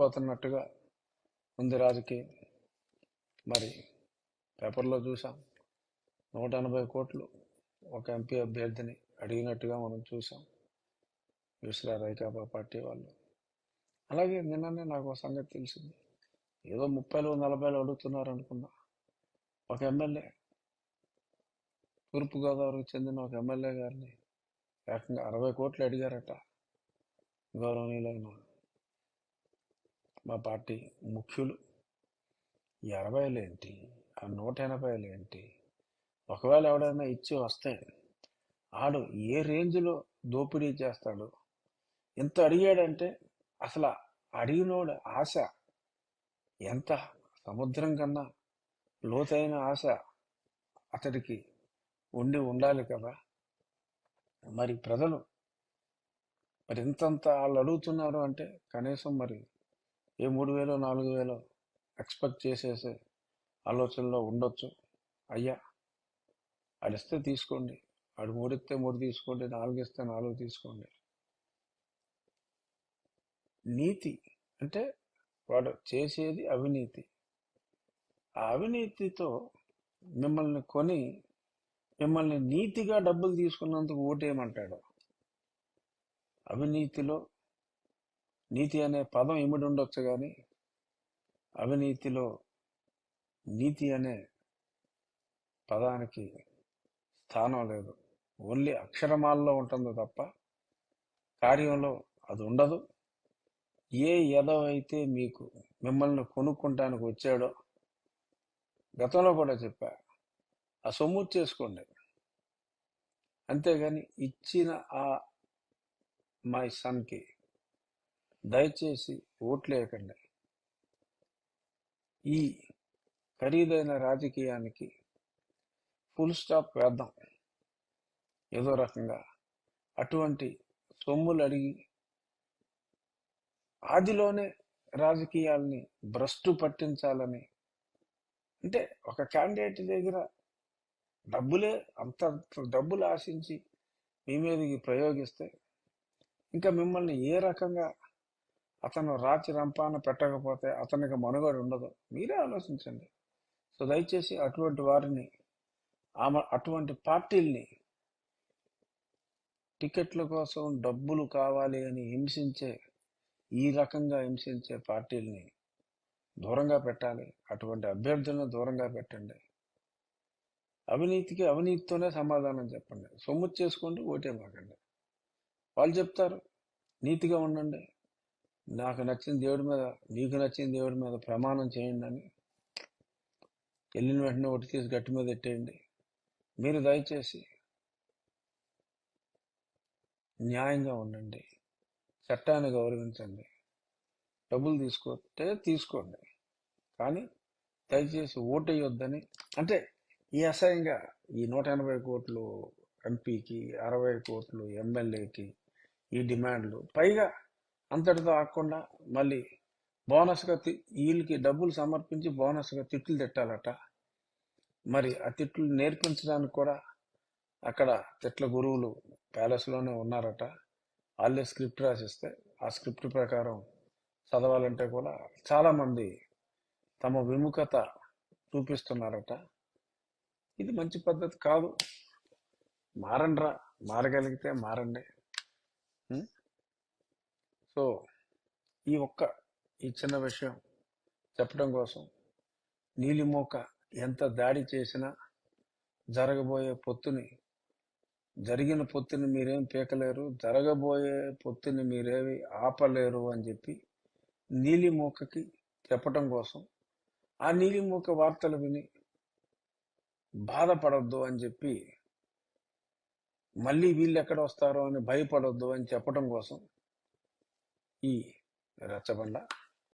అయిపోతున్నట్టుగా ఉంది రాజకీయం. మరి పేపర్లో చూసాం 180 కోట్లు ఒక ఎంపీ అభ్యర్థిని అడిగినట్టుగా మనం చూసాం విసిరారు వైకాపా పార్టీ వాళ్ళు. అలాగే నిన్ననే నాకు ఒక సంగతి తెలిసింది, ఏదో 30లు 40లు అడుగుతున్నారు అనుకున్నా. ఒక ఎమ్మెల్యే, తూర్పుగోదావరికి చెందిన ఒక ఎమ్మెల్యే గారిని ఏకంగా 60 కోట్లు అడిగారట గౌరవనీయులైన మా పార్టీ ముఖ్యులు. ఈ 60లు ఏంటి, ఆ 180లు ఏంటి? ఒకవేళ ఎవడైనా ఇచ్చి వస్తే ఆడు ఏ రేంజ్లో దోపిడీ చేస్తాడు? ఎంత అడిగాడంటే అసలు అడిగినోడు ఆశ ఎంత సముద్రం కన్నా లోతైన ఆశ అతడికి ఉండాలి కదా. మరి ప్రజలు మరి ఇంతంత వాళ్ళు అడుగుతున్నారు అంటే కనీసం మరి ఏ 3,000 4,000 ఎక్స్పెక్ట్ చేసేసే ఆలోచనలో ఉండొచ్చు. అయ్యా ఆడిస్తే తీసుకోండి, ఆడు 3 ఇస్తే 3 తీసుకోండి, 4 ఇస్తే 4 తీసుకోండి. నీతి అంటే వాడు చేసేది అవినీతి. ఆ అవినీతితో మిమ్మల్ని కొని మిమ్మల్ని నీతిగా డబ్బులు తీసుకున్నందుకు ఓటేయమంటాడు. అవినీతిలో నీతి అనే పదం ఇమిడి ఉండొచ్చు, కానీ అవినీతిలో నీతి అనే పదానికి స్థానం లేదు. ఓన్లీ అక్షరమాలలో ఉంటుంది తప్ప కార్యంలో అది ఉండదు. ఏ ఎదవైతే మీకు మిమ్మల్ని కొనుక్కుంటానికి వచ్చాడో గతంలో కూడా చెప్పా, ఆ సొమ్ము చేసుకోండి. అంతేగాని ఇచ్చిన ఆ మై సన్కి దయచేసి ఓట్లేయకండి. ఈ ఖరీదైన రాజకీయానికి ఫుల్ స్టాప్ వేద్దాం. ఏదో రకంగా అటువంటి సొమ్ములు అడిగి ఆదిలోనే రాజకీయాల్ని భ్రష్టు పట్టించాలని, అంటే ఒక క్యాండిడేట్ దగ్గర అంత డబ్బులు ఆశించి మీ మీదకి ప్రయోగిస్తే ఇంకా మిమ్మల్ని ఏ రకంగా అతను రాచి రంపాన పెట్టకపోతే అతనికి మనుగడ ఉండదు. మీరే ఆలోచించండి. సో దయచేసి అటువంటి వారిని, అటువంటి పార్టీల్ని, టికెట్ల కోసం డబ్బులు కావాలి అని ఈ రకంగా హింసించే పార్టీల్ని దూరంగా పెట్టాలి. అటువంటి అభ్యర్థులను దూరంగా పెట్టండి. అవినీతికి అవినీతితోనే సమాధానం చెప్పండి. సొమ్ము చేసుకోండి, ఓటేమాకండి. వాళ్ళు చెప్తారు నీతిగా ఉండండి, నాకు నచ్చిన దేవుడి మీద, నీకు నచ్చిన దేవుడి మీద ప్రమాణం చేయండి అని. వెళ్ళిన వెంటనే ఒకటి తీసి గట్టి మీద పెట్టేయండి. మీరు దయచేసి న్యాయంగా ఉండండి, చట్టాన్ని గౌరవించండి. డబ్బులు తీసుకుంటే తీసుకోండి, కానీ దయచేసి ఓటేయొద్దని. అంటే ఈ అసహ్యంగా ఈ 180 కోట్లు ఎంపీకి, 60 కోట్లు ఎమ్మెల్యేకి, ఈ డిమాండ్లు, పైగా అంతటితో ఆగకుండా మళ్ళీ బోనస్గా వీళ్ళకి డబ్బులు సమర్పించి బోనస్గా తిట్లు తిట్టాలట. మరి ఆ తిట్లు నేర్పించడానికి కూడా అక్కడ తిట్ల గురువులు ప్యాలెస్లోనే ఉన్నారట. వాళ్ళే స్క్రిప్ట్ రాసిస్తే ఆ స్క్రిప్ట్ ప్రకారం చదవాలంటే కూడా చాలామంది తమ విముఖత చూపిస్తున్నారట. ఇది మంచి పద్ధతి కాదు. మారండ్రా, మారగలిగితే మారండి. సో ఈ చిన్న విషయం చెప్పడం కోసం, నీలిమోక ఎంత దాడి చేసినా జరిగిన పొత్తుని మీరేం పీకలేరు, జరగబోయే పొత్తుని మీరేమి ఆపలేరు అని చెప్పి నీలిమోకకి చెప్పడం కోసం, ఆ నీలిమోక వార్తలు విని బాధపడొద్దు అని చెప్పి, మళ్ళీ వీళ్ళు ఎక్కడ వస్తారో అని భయపడొద్దు అని చెప్పడం కోసం ఈ రచ్చబండ.